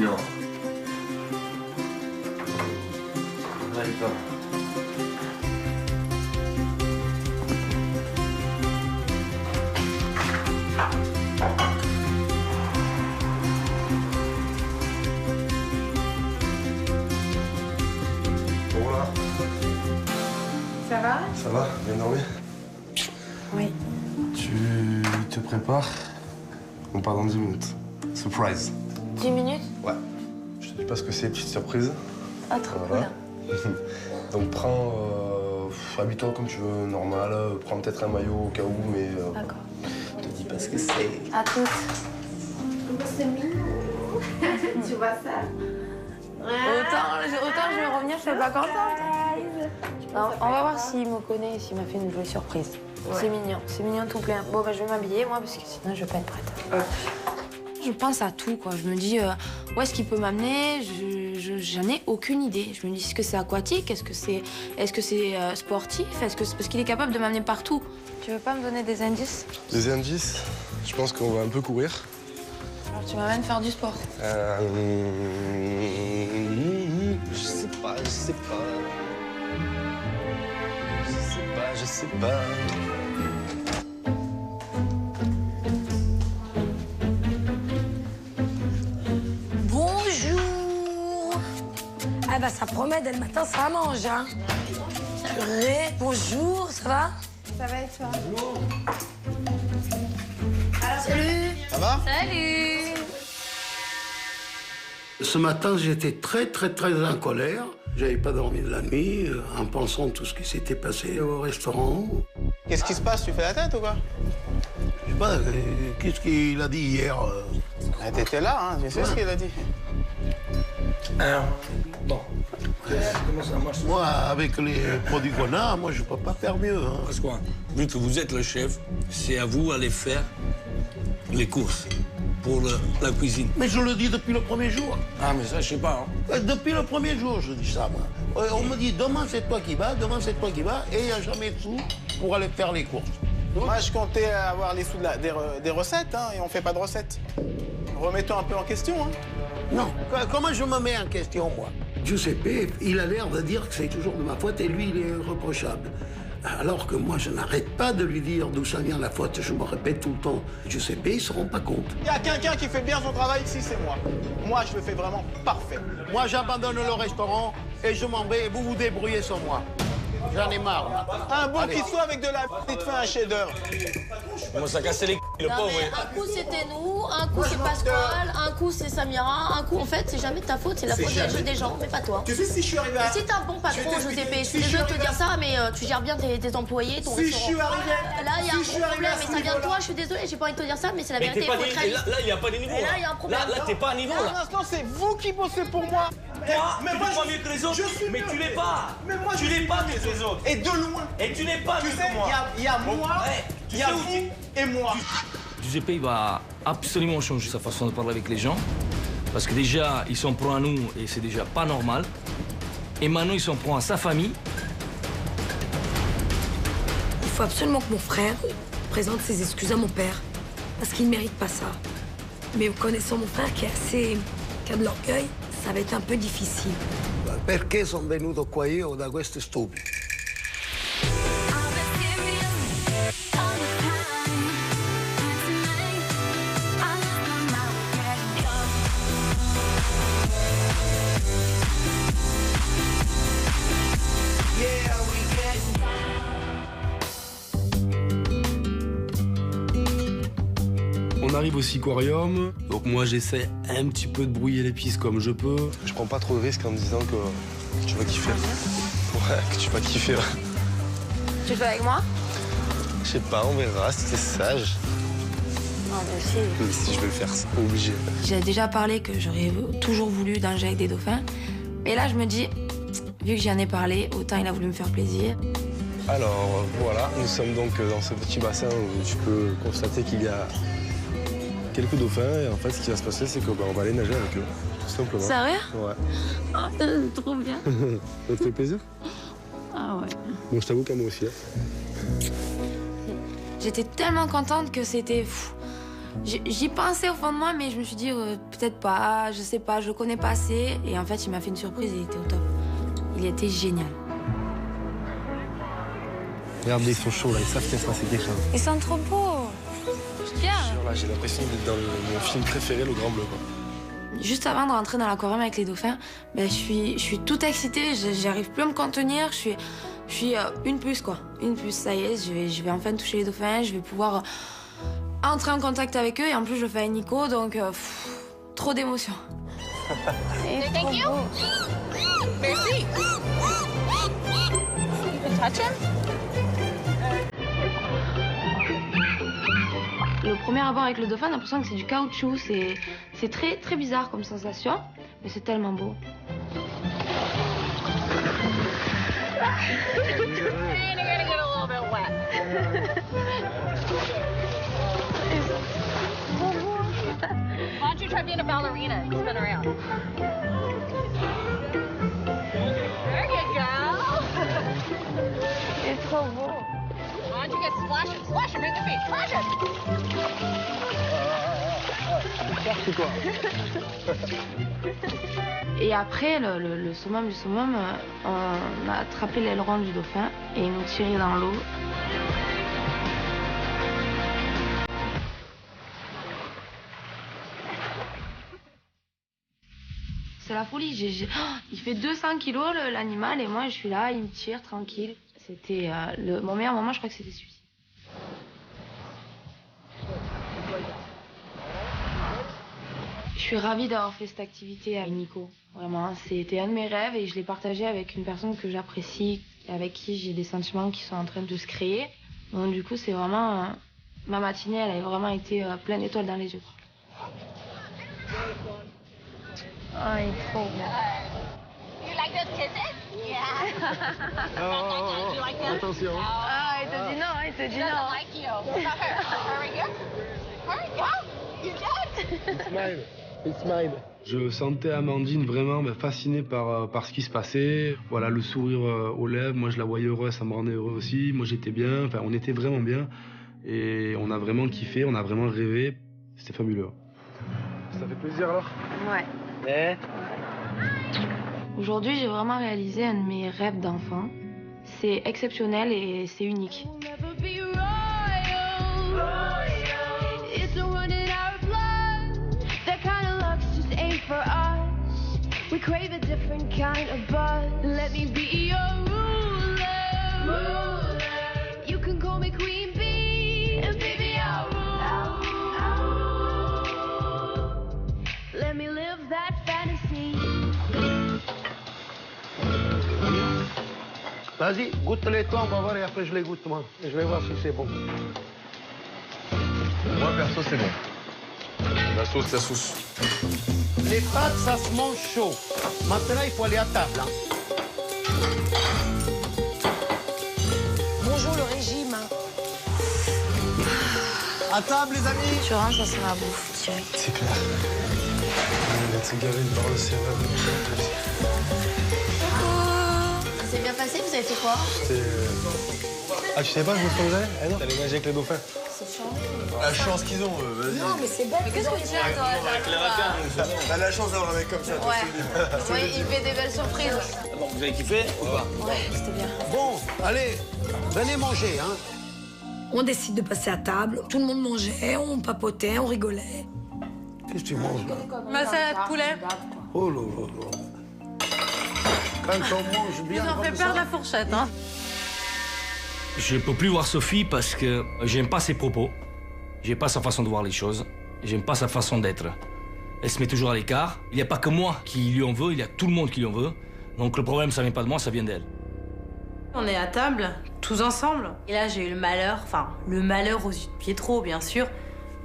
mignon. Là, il va. Voilà. Ça va? Ça va? Bien dormi? Oui. Tu te prépares? On part dans 10 minutes. Surprise. 10 minutes? Ouais. Je te dis pas ce que c'est, petite surprise. Ah, trop Voilà. cool. Donc prends, habille-toi comme tu veux, normal. Prends peut-être un maillot au cas où, mais D'accord. je te dis pas ce que c'est. À toutes. C'est mignon. Tu vois ça? Autant je vais revenir, je suis pas contente. Non, on va voir s'il me connaît et s'il m'a fait une jolie surprise. Ouais. C'est mignon tout plein. Bon, bah, je vais m'habiller, moi, parce que sinon, je vais pas être prête. Je pense à tout, quoi. Je me dis, où est-ce qu'il peut m'amener? J'en ai aucune idée. Je me dis, est-ce que c'est aquatique? Est-ce que c'est sportif? Est-ce que c'est parce qu'il est capable de m'amener partout? Tu veux pas me donner des indices? Des indices? Je pense qu'on va un peu courir. Alors, tu m'amènes faire du sport? Je sais pas. Je sais pas. Bonjour. Ah bah ça promet, dès le matin, ça mange, hein. Bonjour, ça va? Ça va et toi? Bonjour. Salut. Ça va? Salut! Ce matin, j'étais très en colère. J'avais pas dormi de la nuit en pensant tout ce qui s'était passé au restaurant. Qu'est-ce qui se passe? Tu fais la tête ou quoi? Je sais pas, qu'est-ce qu'il a dit hier T'étais là, hein? Tu sais ce qu'il a dit. Bon. Comment ça marche? Moi, avec les produits qu'on a, moi, je peux pas faire mieux. Hein. Parce que, vu que vous êtes le chef, c'est à vous d'aller faire les courses pour la cuisine. Mais je le dis depuis le premier jour. Ah, mais ça, je sais pas. Hein. Depuis le premier jour, je dis ça, moi. On me dit, demain, c'est toi qui vas, et il n'y a jamais de sous pour aller faire les courses. Moi, je comptais avoir les sous des recettes, hein, et on fait pas de recettes. Remettons un peu en question, hein. Non. Comment je me mets en question, moi? Giuseppe, il a l'air de dire que c'est toujours de ma faute et lui, il est irréprochable. Alors que moi, je n'arrête pas de lui dire d'où ça vient la faute. Je me répète tout le temps. Giuseppe, ils ne se rendent pas compte. Il y a quelqu'un qui fait bien son travail ici, c'est moi. Moi, je le fais vraiment parfait. Moi, j'abandonne le restaurant et je m'en vais et vous vous débrouillez sans moi. J'en ai marre. Là. Un bon qui soit avec de la il te fait un chef-d'œuvre. Comment ça casse les le non, pauvre, mais un coup c'était nous, un coup c'est Pasquale, un coup c'est Samira, un coup en fait c'est jamais de ta faute, c'est la faute des gens, mais pas toi. Tu sais si je suis arrivé à... Si t'es un bon patron, Giuseppe, je suis désolée de te dire ça, mais tu gères bien tes employés, ton restaurant. Si je suis arrivé... Là il y a un gros problème, mais ça vient de toi, je suis désolée, j'ai pas envie de te dire ça, mais c'est la vérité, il faut être réaliste. Là, il n'y a pas de niveau. Et là, il y a un problème. Là, t'es pas à niveau, Pour là. l'instant, c'est vous qui bossez pour moi. Toi, mais tu moi, es pas mieux que les autres, mais tu l'es pas. Mais moi, tu l'es pas mieux que les autres. Et de loin. Et tu n'es pas Tu mieux sais, que moi. il y a moi, il y a vous et moi. Giuseppe, il va absolument changer sa façon de parler avec les gens. Parce que déjà, ils s'en prennent à nous et c'est déjà pas normal. Et maintenant, ils s'en prennent à sa famille. Il faut absolument que mon frère présente ses excuses à mon père. Parce qu'il ne mérite pas ça. Mais connaissant mon frère qui a de l'orgueil, ça va être un peu difficile. Perché sono venuto qua io da questi stupidi? On arrive au Siquarium, donc moi j'essaie un petit peu de brouiller les pistes comme je peux. Je prends pas trop de risques en me disant que tu vas kiffer. Ouais, que tu vas kiffer. Tu le fais avec moi? Je sais pas, on verra si t'es sage. Non, mais si. Mais si je vais le faire, c'est obligé. J'ai déjà parlé que j'aurais toujours voulu danger avec des dauphins. Et là, je me dis, vu que j'en ai parlé, autant il a voulu me faire plaisir. Alors voilà, nous sommes donc dans ce petit bassin où tu peux constater qu'il y a quelques dauphins. Et en fait, ce qui va se passer, c'est qu'on va aller nager avec eux, tout simplement. Sérieux? Ouais. Oh, trop bien. Ça te fait plaisir? Ah ouais. Bon, je t'avoue qu'à moi aussi. Hein. J'étais tellement contente que c'était fou. J'y pensais au fond de moi, mais je me suis dit, peut-être pas, je sais pas, je connais pas assez. Et en fait, il m'a fait une surprise et il était au top. Il était génial. Regarde, ils sont chauds là, ils savent qu'il va se passer quelque chose. Ils sont trop beaux. Bien. J'ai l'impression d'être dans mon film préféré, Le Grand Bleu. Quoi. Juste avant de rentrer dans l'aquarium avec les dauphins, ben, je suis toute excitée, j'arrive plus à me contenir, je suis une puce quoi. Une puce, ça y est, je vais enfin toucher les dauphins, je vais pouvoir entrer en contact avec eux et en plus je le fais avec Nico, donc trop d'émotions. Thank you. Merci. Touch him. Le premier abord avec le dauphin, j'ai l'impression que c'est du caoutchouc, c'est très très bizarre comme sensation, mais c'est tellement beau. Why don't you try being a ballerina and spin around? There you go. C'est trop beau. Why don't you get splash him, right in the face, splash him. Et après, le summum du summum, on a attrapé l'aileron du dauphin et il nous tirait dans l'eau. C'est la folie. Il fait 200 kilos l'animal et moi je suis là, il me tire tranquille. C'était mon meilleur moment, je crois que c'était celui-ci. Je suis ravie d'avoir fait cette activité avec Nico. Vraiment, c'était un de mes rêves et je l'ai partagé avec une personne que j'apprécie, avec qui j'ai des sentiments qui sont en train de se créer. Donc du coup, c'est vraiment... ma matinée, elle a vraiment été pleine d'étoiles dans les yeux. Oh, il est trop beau. You like those kisses? Yeah. You like them? Attention. Ah, il te dit non, il te dit He doesn't like you. Not her. Hurry, go. Hurry, go. You did. It's mine. Je sentais Amandine vraiment fascinée par ce qui se passait. Voilà, le sourire aux lèvres, moi je la voyais heureuse, ça me rendait heureux aussi. Moi j'étais bien, enfin on était vraiment bien. Et on a vraiment kiffé, on a vraiment rêvé. C'était fabuleux. Ça fait plaisir alors? Ouais. Aujourd'hui, j'ai vraiment réalisé un de mes rêves d'enfant. C'est exceptionnel et c'est unique. Vas-y, goûte-les toi, on va voir et après je les goûte moi. Et je vais voir si c'est bon. Moi perso c'est bon. La sauce. Les pâtes, ça se mange chaud. Maintenant, il faut aller à table. Hein. Bonjour le régime. À table, les amis. Tu rentres, ça sera à bouffe direct. C'est clair. On va se garer par le céréal. Ça s'est bien passé, vous avez fait quoi? Ah, tu savais pas, je me faisais? Eh non, t'allais manger avec les dauphins. C'est chiant. La chance qu'ils ont, vas-y. Non mais c'est bête. Mais qu'est-ce que tu as, toi? T'as la chance d'avoir un mec comme ça. Ouais. Ouais, il fait des belles surprises. Bon, vous avez kiffé ou pas? Ouais, c'était bien. Bon, allez, venez manger, hein. On décide de passer à table. Tout le monde mangeait, on papotait, on rigolait. Qu'est-ce que tu manges là? Ma salade poulet. Oh là là là. Quand on mange bien. Ils ont fait comme perdre ça, la fourchette, hein. Je peux plus voir Sophie parce que j'aime pas ses propos. J'aime pas sa façon de voir les choses. J'aime pas sa façon d'être. Elle se met toujours à l'écart. Il n'y a pas que moi qui lui en veux, il y a tout le monde qui lui en veut. Donc le problème, ça vient pas de moi, ça vient d'elle. On est à table, tous ensemble. Et là, j'ai eu le malheur aux yeux de Pietro, bien sûr,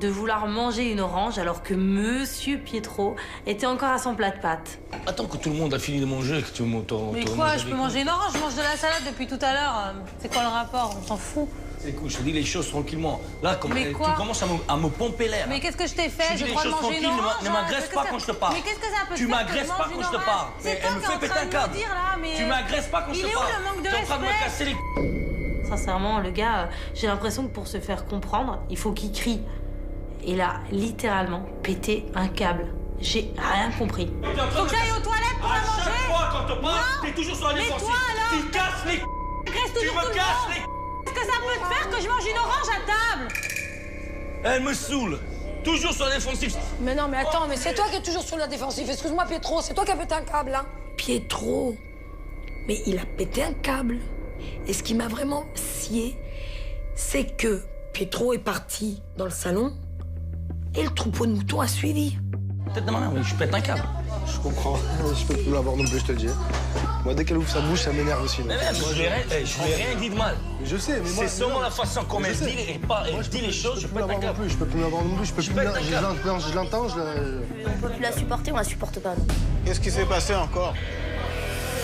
de vouloir manger une orange alors que Monsieur Pietro était encore à son plat de pâtes. Attends que tout le monde a fini de manger, que tu m'entends. Mais quoi, je peux manger une orange? Je mange de la salade depuis tout à l'heure. C'est quoi le rapport? On s'en fout. Écoute, je te dis les choses tranquillement. Là, tu commences à me pomper l'air. Mais qu'est-ce que je t'ai fait? Je J'ai dis le droit les de choses manger une tranquilles, orange. ne m'agresse pas quand je te parle. Mais qu'est-ce que ça peut te Tu faire m'agresses pas quand je te parle. C'est Elle me fait péter un câble. Tu m'agresses pas quand je te parle. Il est où le manque de T'es en train de me respect? casser les... Sincèrement, le gars, j'ai l'impression que pour se faire comprendre, il faut qu'il crie. Il a littéralement pété un câble. J'ai rien compris. Faut que j'aille aux toilettes pour la manger. Chaque fois quand on parle, t'es toujours sur la défensive. toi, alors? Tu casses les Reste toujours tout le monde. Est-ce que ça peut te faire que je mange une orange à table? Elle me saoule. Toujours sur la défensive. Mais non, mais attends, mais c'est toi qui es toujours sur la défensive. Excuse-moi, Pietro, c'est toi qui as pété un câble, hein? Pietro? Mais il a pété un câble. Et ce qui m'a vraiment scié, c'est que Pietro est parti dans le salon et le troupeau de moutons a suivi. Peut-être de ma mère, oui, je pète un câble. Je comprends. Je peux plus l'avoir non plus, je te le dis. Moi, dès qu'elle ouvre sa bouche, ça m'énerve aussi. Mais même, je lui ai rien dit de mal. Je sais, mais moi... C'est seulement la façon comme elle dit et dit les choses, je pète un câble. Je peux plus l'avoir non plus, je peux plus... Je l'entends, On peut plus la supporter, on la supporte pas. Qu'est-ce qui s'est passé encore?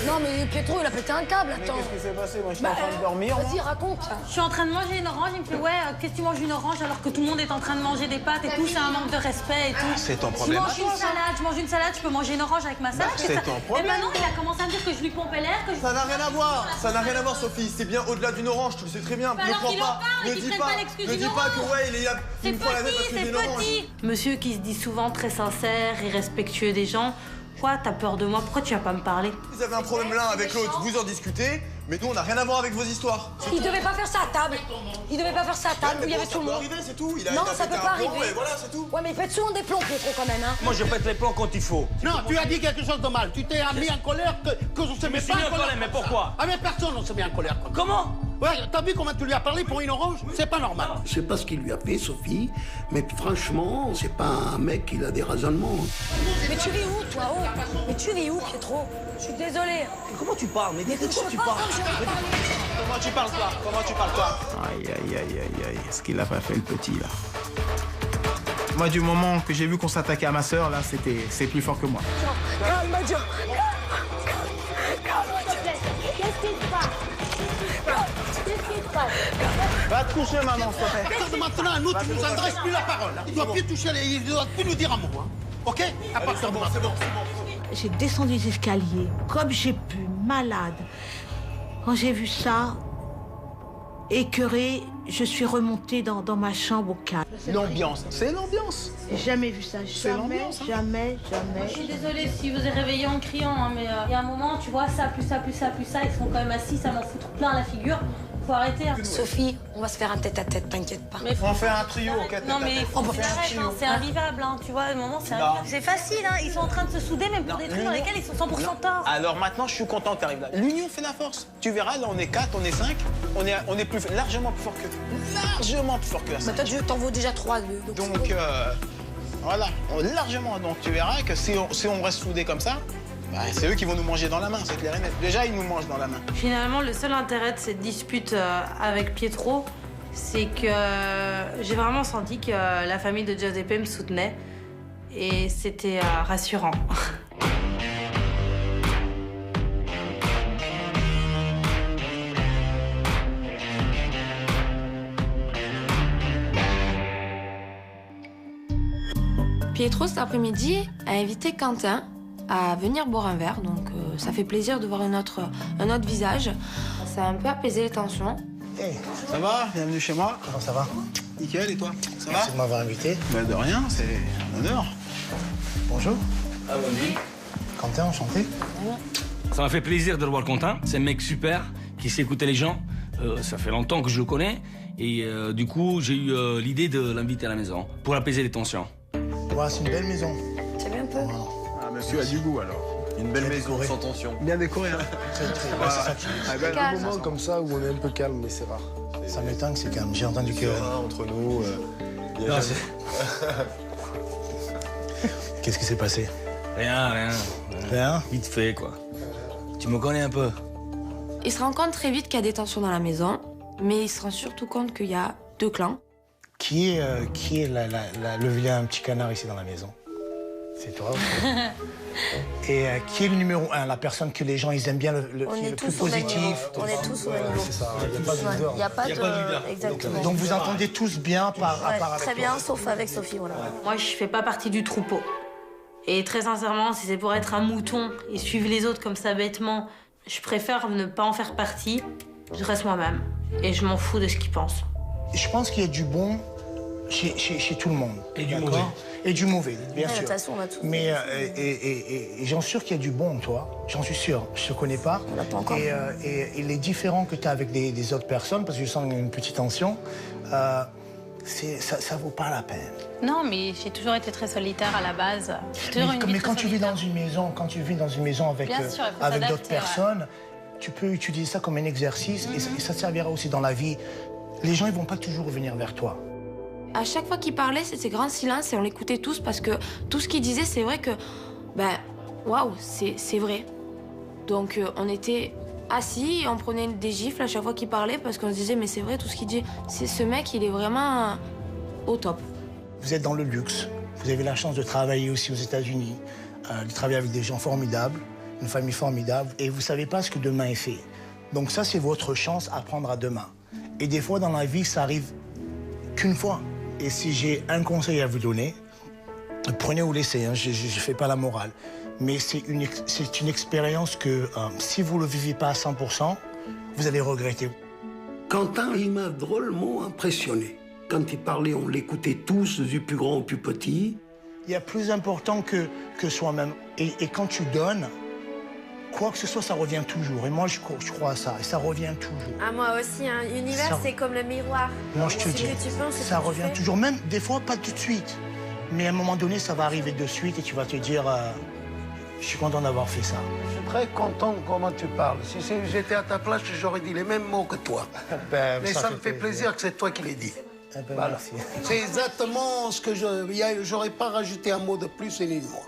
Non, mais Pietro, il a pété un câble, Mais attends. qu'est-ce qui s'est passé? Moi, je suis en train de dormir. Vas-y, raconte. Je suis en train de manger une orange, il me fait ouais, qu'est-ce que tu manges une orange alors que tout le monde est en train de manger des pâtes et tout, c'est un manque de respect et tout. C'est ton problème. Je mange une salade, je peux manger une orange avec ma salade. c'est ton problème. Et maintenant, il a commencé à me dire que je lui pompais l'air, que je... Ça n'a rien à voir, ça n'a rien à voir, Sophie. C'est bien au-delà d'une orange, tu le sais très bien. Bah Ne alors crois qu'il en pas, parle, qu'il prenne pas l'excuse ne d'une dis pas que orange. ouais, il est C'est une fois la même parce petit, que c'est c'est une orange. petit. Monsieur qui se dit souvent très sincère et respectueux des gens. Quoi, t'as peur de moi? Pourquoi tu vas pas me parler? Vous avez un problème l'un avec l'autre, vous en discutez, mais nous on n'a rien à voir avec vos histoires. Il devait pas faire ça à table. Il devait pas faire ça à table, où il y avait tout le monde. Ça peut arriver, c'est tout. Il a Non, il a ça pété peut pas un plomb, arriver. et voilà, c'est tout. Ouais, mais il pète souvent des plombs, Pietro, quand même, hein. Moi, je pète les plombs quand il faut. Non, tu as dit quelque chose de mal. Tu t'es mis en colère que je ne se met suis pas mis en en colère. colère, mais pourquoi? Ah, mais personne ne se met en colère. Comment? Ouais, t'as vu comment tu lui as parlé pour une orange? C'est pas normal. Je sais pas ce qu'il lui a fait, Sophie, mais franchement, c'est pas un mec qui a des raisonnements. Mais tu vis où, toi, oh? Mais tu vis où, Pietro? Je suis désolée. Comment tu parles? Mais de quoi tu parles? Comment tu parles, toi? Comment tu parles, toi? Aïe, aïe, aïe, aïe, aïe. Ce qu'il a pas fait, le petit, là. Moi, du moment que j'ai vu qu'on s'attaquait à ma sœur, là, c'est plus fort que moi. Calme, Dieu. Qu'est-ce qui se passe? Qu'est-ce qui se passe? Va te coucher, maman, s'il te plaît. Regarde, maintenant, nous, tu nous adresses plus la parole. Il doit plus toucher les... Il doit plus nous dire un mot, hein. OK? À partir de maintenant. J'ai descendu les escaliers comme j'ai pu, malade. Quand j'ai vu ça, écœurée, je suis remontée dans ma chambre au calme. L'ambiance, c'est l'ambiance. J'ai jamais vu ça, jamais, jamais, jamais. Je suis désolée si vous êtes réveillé en criant, hein, mais il y a un moment, tu vois, ça, plus ça, plus ça, plus ça, ils sont quand même assis, ça m'en fout plein la figure. Faut arrêter. Hein. Sophie, on va se faire un tête-à-tête, t'inquiète pas. On fait un trio, ok? Non, mais il faut que t'arrêtes, hein, c'est invivable, hein, tu vois, à un moment, c'est invivable. C'est facile, hein, ils sont en train de se souder, même pour des trucs dans lesquels ils sont 100% tort. Alors maintenant, je suis content que tu arrives là. L'union fait la force. Tu verras, là, on est 4, on est 5. On est plus, largement plus fort que largement plus fort que la 5. Mais toi, tu t'en vaux déjà 3. Donc, voilà, largement. Donc, tu verras que si on reste soudés comme ça, bah, c'est eux qui vont nous manger dans la main, c'est clair et net. Déjà, ils nous mangent dans la main. Finalement, le seul intérêt de cette dispute avec Pietro, c'est que j'ai vraiment senti que la famille de Giuseppe me soutenait. Et c'était rassurant. Pietro, cet après-midi, a invité Quentin à venir boire un verre, donc ça fait plaisir de voir un autre visage. Ça a un peu apaisé les tensions. Hey, ça va? Bienvenue chez moi. Comment ça va? Nickel, et toi? Ça va? Merci de m'avoir invité. Bah, de rien, c'est un honneur. Bonjour. Ah, bonjour. Quentin, enchanté. Ça m'a fait plaisir de le voir Quentin. C'est un mec super qui sait écouter les gens. Ça fait longtemps que je le connais. Et du coup, j'ai eu l'idée de l'inviter à la maison pour apaiser les tensions. Ouais, c'est une belle maison. C'est bien un peu. Ah, monsieur a du goût alors. Une belle maison sans tension. Bien décoré, hein. Très, très bien. C'est ça qui est. Un moment comme ça où on est un peu calme, mais c'est rare. Ça m'étonne que c'est calme. J'ai entendu que... Entre nous, Non, Qu'est-ce qui s'est passé? Rien. Rien? Vite fait, quoi. Tu me connais un peu. Il se rend compte très vite qu'il y a des tensions dans la maison, mais il se rend surtout compte qu'il y a 2 clans. Qui est le vilain petit canard ici dans la maison? C'est toi aussi. Et qui est le numéro 1, la personne que les gens ils aiment bien, On est le plus tous au même positif? niveau. On est tous au même niveau. C'est ça, Il n'y a pas de leader. Exactement. Donc vous entendez tous bien par rapport avec très bien, sauf avec Sophie, voilà. Moi, je fais pas partie du troupeau. Et très sincèrement, si c'est pour être un mouton et suivre les autres comme ça bêtement, je préfère ne pas en faire partie. Je reste moi-même. Et je m'en fous de ce qu'ils pensent. Je pense qu'il y a du bon chez tout le monde. Et du mauvais. Et du mauvais, bien sûr. De toute façon, on a tout. Mais j'en suis sûr qu'il y a du bon en toi. J'en suis sûr. Je te connais pas. On l'a pas encore. Et les différends que tu as avec des autres personnes, parce que je sens une petite tension, ça vaut pas la peine. Non, mais j'ai toujours été très solitaire à la base. Mais quand tu vis dans une maison, avec d'autres personnes, tu peux utiliser ça comme un exercice et ça te servira aussi dans la vie. Les gens, ils vont pas toujours revenir vers toi. À chaque fois qu'il parlait, c'était grand silence et on l'écoutait tous parce que tout ce qu'il disait, c'est vrai que, waouh, c'est vrai. Donc on était assis et on prenait des gifles à chaque fois qu'il parlait parce qu'on se disait, mais c'est vrai tout ce qu'il dit. Ce mec, il est vraiment au top. Vous êtes dans le luxe. Vous avez la chance de travailler aussi aux États-Unis, de travailler avec des gens formidables, une famille formidable, et vous savez pas ce que demain est fait. Donc ça, c'est votre chance à prendre à demain. Et des fois, dans la vie, ça arrive qu'une fois. Et si j'ai un conseil à vous donner, prenez ou laissez, hein, je ne fais pas la morale. Mais c'est une expérience que si vous ne le vivez pas à 100%, vous allez regretter. Quentin, il m'a drôlement impressionné. Quand il parlait, on l'écoutait tous, du plus grand au plus petit. Il y a plus important que soi-même. Et quand tu donnes, quoi que ce soit, ça revient toujours. Et moi, je crois à ça. Et ça revient toujours. Ah, moi aussi, hein. L'univers, c'est comme le miroir. Moi, je te dis, ça revient toujours. Même des fois, pas tout de suite. Mais à un moment donné, ça va arriver de suite et tu vas te dire, je suis content d'avoir fait ça. Je suis très content comment tu parles. Si j'étais à ta place, j'aurais dit les mêmes mots que toi. Mais ça me fait plaisir que c'est toi qui les dis. Voilà. C'est exactement ce que j'aurais pas rajouté un mot de plus ni de moins.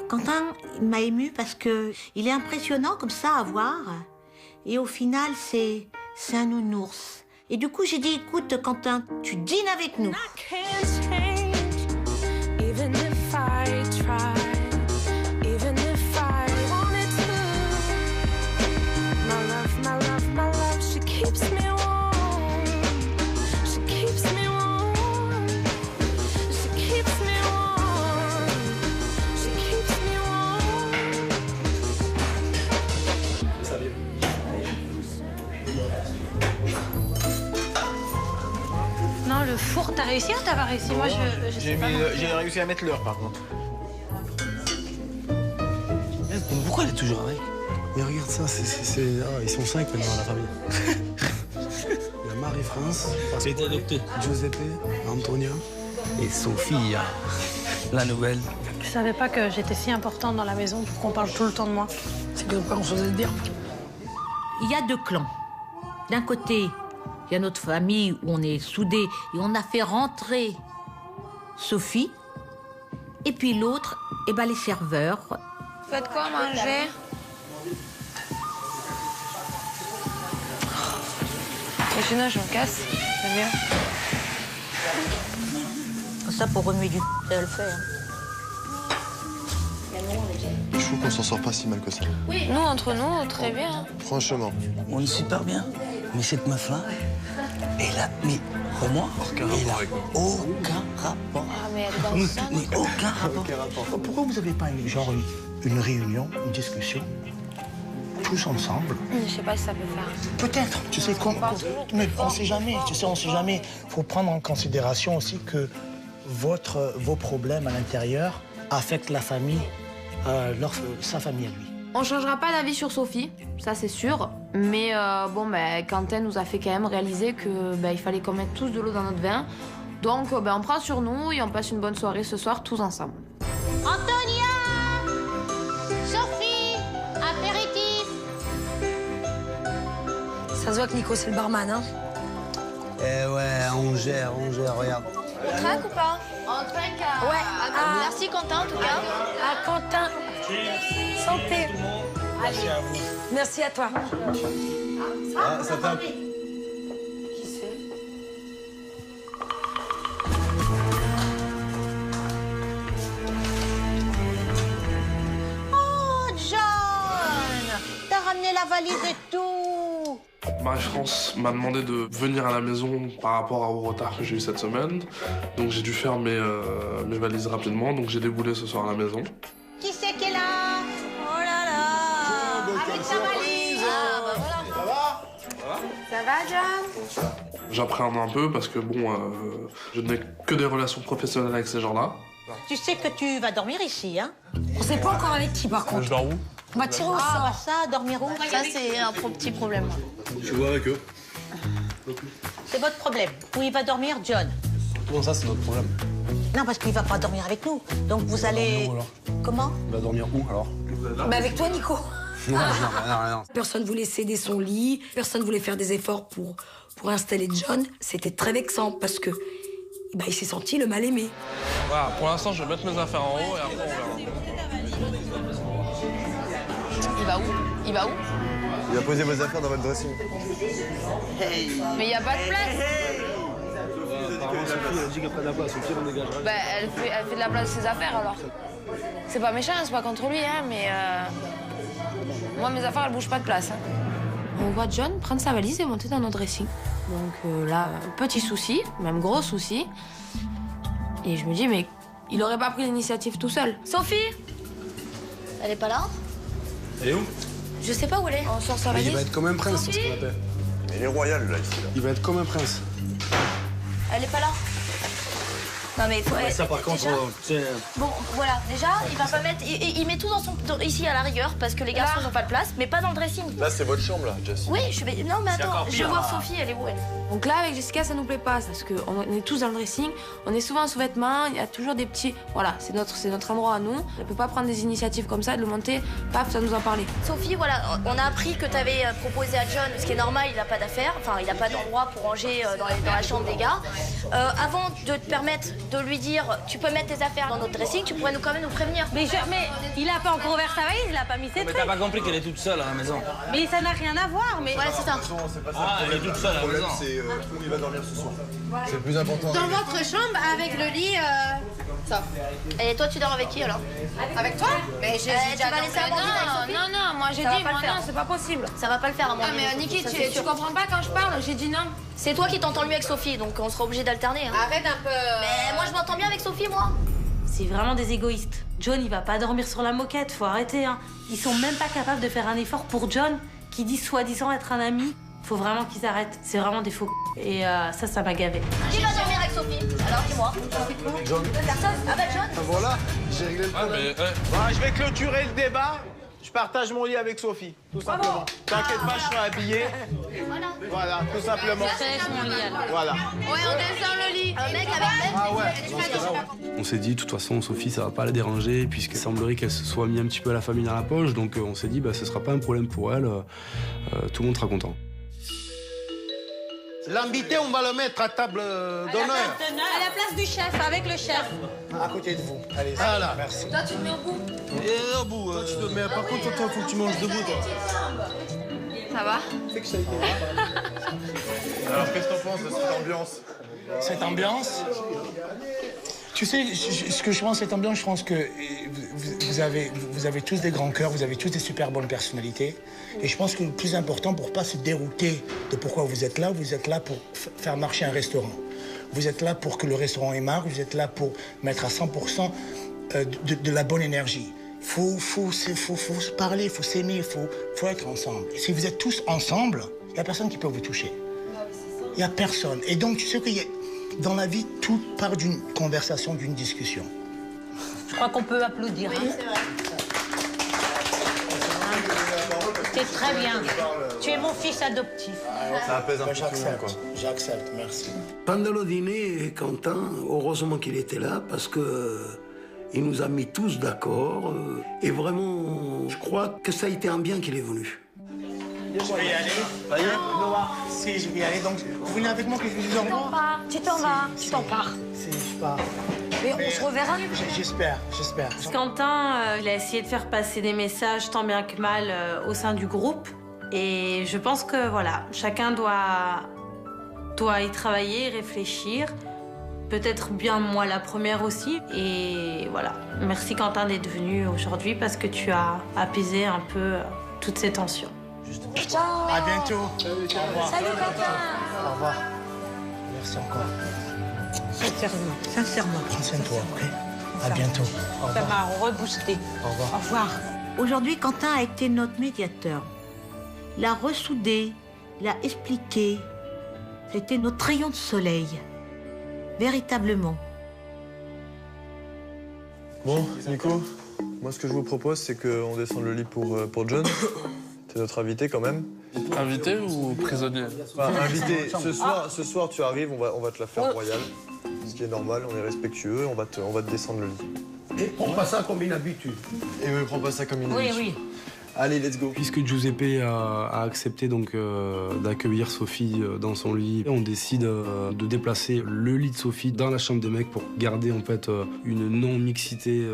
Quentin m'a émue parce que il est impressionnant comme ça à voir. Et au final, c'est un nounours. Et du coup, j'ai dit, écoute, Quentin, tu dînes avec nous. Non, le four, t'as réussi ou t'as pas réussi? Moi, je sais pas. J'ai réussi à mettre l'heure, par contre. Pourquoi elle est toujours avec? Mais regarde ça, ils sont 5 maintenant dans la famille. Il y a Marie-France, Giuseppe, Antonia et Sophie, la nouvelle. Je savais pas que j'étais si importante dans la maison pour qu'on parle tout le temps de moi. C'est que pas grand-chose à te dire. Il y a deux clans. D'un côté, il y a notre famille où on est soudés et on a fait rentrer Sophie. Et puis l'autre, les serveurs. Faites quoi manger? Sinon, je me casse. C'est mieux. Ça, pour remuer du elle le fait. Hein. Je trouve qu'on s'en sort pas si mal que ça. Oui, nous, entre nous, très bien. Franchement. On est super bien. Mais cette meuf-là, mais pour moi, elle a aucun rapport. Ah, mais elle est dans le sang. Mais aucun rapport. Pourquoi vous n'avez pas une réunion, une discussion, tous ensemble? Je sais pas si ça peut faire. Peut-être, tu sais, mais on ne sait jamais, on sait jamais. Il faut prendre en considération aussi que vos problèmes à l'intérieur affectent la famille, sa famille à lui. On changera pas d'avis sur Sophie, ça c'est sûr. Mais Quentin nous a fait quand même réaliser que il fallait qu'on mette tous de l'eau dans notre vin. Donc on prend sur nous et on passe une bonne soirée ce soir tous ensemble. Antonia! Sophie! Apéritif! Ça se voit que Nico, c'est le barman, hein? Eh ouais, on gère, regarde. On trinque ou pas? On trinque à... Ouais. Merci Quentin en tout cas. À Quentin. Santé. Merci à vous. Merci à toi. Ça tape. Qui c'est? Oh, John! T'as ramené la valise et tout! Marie-France m'a demandé de venir à la maison par rapport au retard que j'ai eu cette semaine. Donc j'ai dû faire mes valises rapidement, donc j'ai déboulé ce soir à la maison. Qui c'est qui est là? Oh là là! Avec sa valise! Ça va, John? J'appréhende un peu parce que bon, je n'ai que des relations professionnelles avec ces gens-là. Tu sais que tu vas dormir ici, hein? On sait pas encore avec qui, par contre. Je dors où? On va tirer au sort. Ah, ça, dormir où? Ça, c'est un petit problème. Je vois avec eux. C'est votre problème. Où il va dormir, John? Comment ça, c'est notre problème? Non, parce qu'il va pas dormir avec nous. Donc vous allez... Où, alors? Comment? Il va dormir où, alors? Bah avec toi, Nico. Non, rien. Personne voulait céder son lit, personne voulait faire des efforts pour installer John. C'était très vexant parce que bah, il s'est senti le mal aimé. Voilà, pour l'instant, je vais mettre mes affaires en haut et après on verra. Il va où? Il va où? Il va poser vos affaires dans votre dressing. Mais il n'y a pas de place. Apparemment, Sophie, elle dit qu'elle prend de la place. Sophie, on dégage. Bah, elle fait de la place de ses affaires alors. C'est pas méchant, c'est pas contre lui, hein, mais moi, mes affaires, elles bougent pas de place. Hein. On voit John prendre sa valise et monter dans notre dressing. Donc là, petit souci, même gros souci. Et je me dis, mais il aurait pas pris l'initiative tout seul. Sophie? Elle est pas là? Elle est où? Je sais pas où elle est. On sort sa valise. Il va être comme un prince, sur ce qu'on appelle. Il est royal, là, ici. Là. Il va être comme un prince. Elle est pas là? Non mais il faut... Ça par contre, Bon, voilà, déjà, il va pas mettre... Il met tout dans son... ici à la rigueur, parce que les garçons n'ont pas de place, mais pas dans le dressing. Là, c'est votre chambre, là, Jess. Oui, je vais... Non mais attends, je vais voir Sophie, elle est où elle? Donc là, avec Jessica, ça nous plaît pas, parce qu'on est tous dans le dressing, on est souvent en sous-vêtements, il y a toujours des petits... Voilà, c'est notre endroit à nous. Elle peut pas prendre des initiatives comme ça, de le monter, paf, ça nous en parler. Sophie, voilà, on a appris que tu avais proposé à John, ce qui est normal, il n'a pas d'affaires, enfin, il n'a pas d'endroit pour ranger dans la chambre des gars. Avant de te permettre de lui dire, tu peux mettre tes affaires dans notre dressing, tu pourrais quand même nous prévenir. Mais il a pas encore ouvert sa valise, il a pas mis ses mais trucs. t'as pas compris qu'elle est toute seule à la maison. Mais ça n'a rien à voir, mais... Voilà, c'est ça. Elle est toute seule à la maison. C'est où il va dormir ce soir. C'est le plus important. Dans votre chambre, avec le lit, ça. Et toi, tu dors avec qui, alors? Avec toi? Mais j'ai tu vas laisser Amandine avec Sophie? Non, moi j'ai dit, moi non, c'est pas possible. Ça va pas le faire, Amandine. Ah mais Niki, tu comprends pas quand je parle, j'ai dit non. C'est toi qui t'entends mieux avec Sophie, donc on sera obligé d'alterner. Hein. Arrête un peu. Mais moi, je m'entends bien avec Sophie, moi. C'est vraiment des égoïstes. John, il va pas dormir sur la moquette, faut arrêter. Hein. Ils sont même pas capables de faire un effort pour John, qui dit soi-disant être un ami. Faut vraiment qu'ils arrêtent. C'est vraiment des faux. Et ça m'a gavé. Qui va dormir avec Sophie? Alors dis-moi. John. Personne? Ah bah John? Voilà, j'ai réglé le problème. Voilà, je vais clôturer le débat. Je partage mon lit avec Sophie, tout simplement. T'inquiète pas, je serai habillé. Voilà, tout simplement. Je te laisse mon lit alors. Voilà. Ouais, on descend le lit. Un mec avec Ah ouais. On s'est dit, de toute façon, Sophie, ça va pas la déranger, puisqu'il semblerait qu'elle se soit mis un petit peu la famille dans la poche. Donc on s'est dit, bah, ce sera pas un problème pour elle. Tout le monde sera content. L'invité, on va le mettre à table d'honneur. À la place du chef, avec le chef. À côté de vous. Allez, Voilà. merci. Toi, tu te mets au bout. Et au bout, tu te mets. Par contre, toi, faut que tu manges debout, toi. Ça va? Alors, qu'est-ce que t'en penses de cette ambiance? Cette ambiance, tu sais, ce que je pense, cette ambiance, je pense que vous avez tous des grands cœurs, vous avez tous des super bonnes personnalités. Et je pense que le plus important, pour pas se dérouter de pourquoi vous êtes là pour faire marcher un restaurant. Vous êtes là pour que le restaurant ait marche, vous êtes là pour mettre à 100% de la bonne énergie. Faut se parler, faut s'aimer, faut être ensemble. Et si vous êtes tous ensemble, il n'y a personne qui peut vous toucher. Il n'y a personne. Et donc, tu sais qu'il y a... Dans la vie, tout part d'une conversation, d'une discussion. Je crois qu'on peut applaudir. Oui, c'est vrai. C'est très bien. Tu es mon fils adoptif. Ça apaise un peu tout le monde, quoi. J'accepte, merci. Pendant le dîner, Quentin, heureusement qu'il était là parce que il nous a mis tous d'accord. Et vraiment, je crois que ça a été un bien qu'il est venu. Je vais y aller. Noah, si, je vais y aller. Donc, vous venez avec moi que je vous en revoir. Tu t'en vas, tu t'en pars. Si, je pars. Mais on se reverra. J'espère. Quentin, il a essayé de faire passer des messages tant bien que mal au sein du groupe. Et je pense que voilà, chacun doit y travailler, réfléchir. Peut-être bien moi la première aussi. Et voilà, merci Quentin d'être venu aujourd'hui parce que tu as apaisé un peu toutes ces tensions. Ciao. À bientôt. Salut Quentin. Au revoir. Merci encore. Sincèrement. Prends soin de toi, ok? À bientôt. Au Ça revoir. m'a reboosté. Au revoir. Au revoir. Aujourd'hui, Quentin a été notre médiateur. Il a ressoudé, il a expliqué. C'était notre rayon de soleil. Véritablement. Bon, Nico, moi ce que je vous propose, c'est qu'on descende le lit pour John. C'est notre invité quand même. Invité ou prisonnier? Invité. Ce soir, tu arrives, on va te la faire royale. Ce qui est normal, on est respectueux, on va te descendre le lit. Et prends pas ça comme une habitude. Et oui, prends pas ça comme une habitude. Oui. Allez, let's go. Puisque Giuseppe a accepté donc d'accueillir Sophie dans son lit, on décide de déplacer le lit de Sophie dans la chambre des mecs pour garder en fait une non-mixité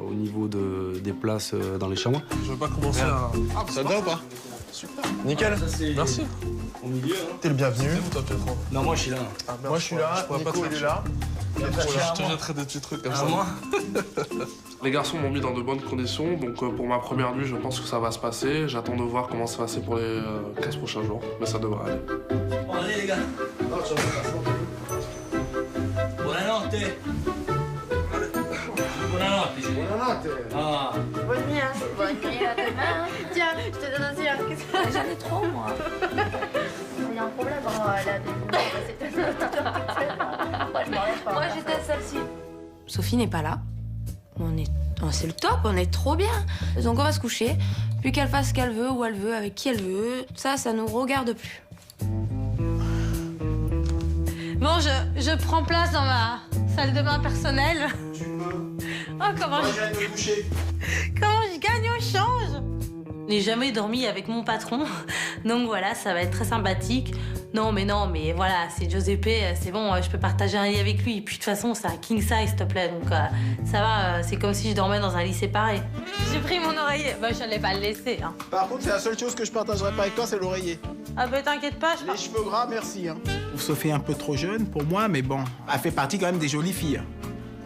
au niveau des places dans les chambres. Je veux pas commencer à... Ah, ça te va ou pas? Super. Nickel. Merci. Au milieu, hein. T'es le bienvenu. C'est où toi, Pietro? Non, moi, je suis là. Ah, moi, je suis là, Nico, il est là. Je te jetterai des petits trucs comme ça. Moi Les garçons m'ont mis dans de bonnes conditions, donc pour ma première nuit, je pense que ça va se passer. J'attends de voir comment ça va se passer pour les 15 prochains jours, mais ça devrait aller. Bon, allez, les gars. Buonanotte. Buonanotte. Ah. Bonne nuit, hein. Bonne nuit, à demain. Tiens, je te donne un cire. J'en ai trop, moi. Il y a un problème, Moi, j'étais celle-ci. Sophie n'est pas là. C'est le top, on est trop bien. Donc on va se coucher, puis qu'elle fasse ce qu'elle veut, où elle veut, avec qui elle veut. Ça nous regarde plus. Bon, je prends place dans ma salle de bain personnelle. Oh, comment je gagne au change. Je n'ai jamais dormi avec mon patron, donc voilà, ça va être très sympathique. Non, mais voilà, c'est Giuseppe, c'est bon, je peux partager un lit avec lui. Puis de toute façon, c'est un king size, s'il te plaît, donc ça va, c'est comme si je dormais dans un lit séparé. J'ai pris mon oreiller, bah je n'allais pas le laisser. Hein. Par contre, c'est la seule chose que je partagerai pas avec toi, c'est l'oreiller. Ah bah t'inquiète pas, Les cheveux gras, merci. Hein. Sophie est un peu trop jeune pour moi, mais bon, elle fait partie quand même des jolies filles.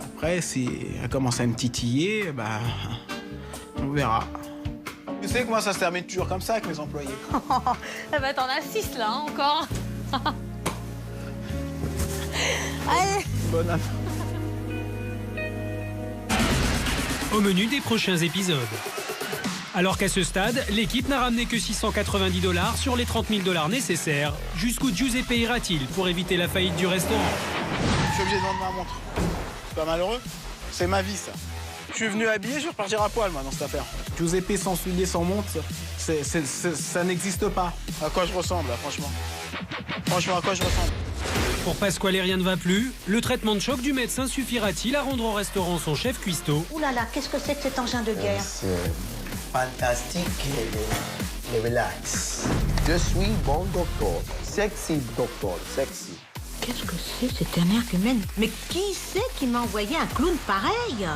Après, si elle commence à me titiller, bah, on verra. Tu sais que moi, ça se termine toujours comme ça avec mes employés. Ah bah t'en as 6 là, hein, encore. Allez. Bonne app. Au menu des prochains épisodes. Alors qu'à ce stade, l'équipe n'a ramené que $690 sur les $30 000 nécessaires. Jusqu'où Giuseppe ira-t-il pour éviter la faillite du restaurant? Je suis obligé de vendre ma montre. C'est pas malheureux. C'est ma vie, ça. Je suis venu habillé, je vais repartir à poil, moi, dans cette affaire. Giuseppe sans souliers, sans montre, ça n'existe pas. À quoi je ressemble, là, franchement? Franchement, à quoi je ressemble? Pour Pasquale, rien ne va plus. Le traitement de choc du médecin suffira-t-il à rendre au restaurant son chef cuistot? Ouh là là, qu'est-ce que c'est que cet engin de guerre? C'est fantastique et relax. Je suis bon docteur, sexy docteur, sexy. Qu'est-ce que c'est cette énergumène? Mais qui c'est qui m'a envoyé un clown pareil?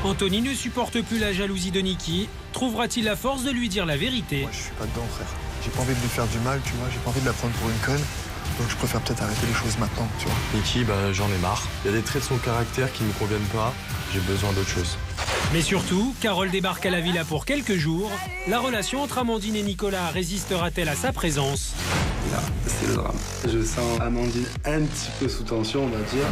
Anthony ne supporte plus la jalousie de Nikki. Trouvera-t-il la force de lui dire la vérité? Moi, je suis pas dedans, frère. J'ai pas envie de lui faire du mal, tu vois. J'ai pas envie de la prendre pour une conne. Donc je préfère peut-être arrêter les choses maintenant, tu vois. Nikki, j'en ai marre. Il y a des traits de son caractère qui me conviennent pas. J'ai besoin d'autre chose. Mais surtout, Carole débarque à la villa pour quelques jours. La relation entre Amandine et Nicolas résistera-t-elle à sa présence? Là, c'est le drame. Je sens Amandine un petit peu sous tension, on va dire.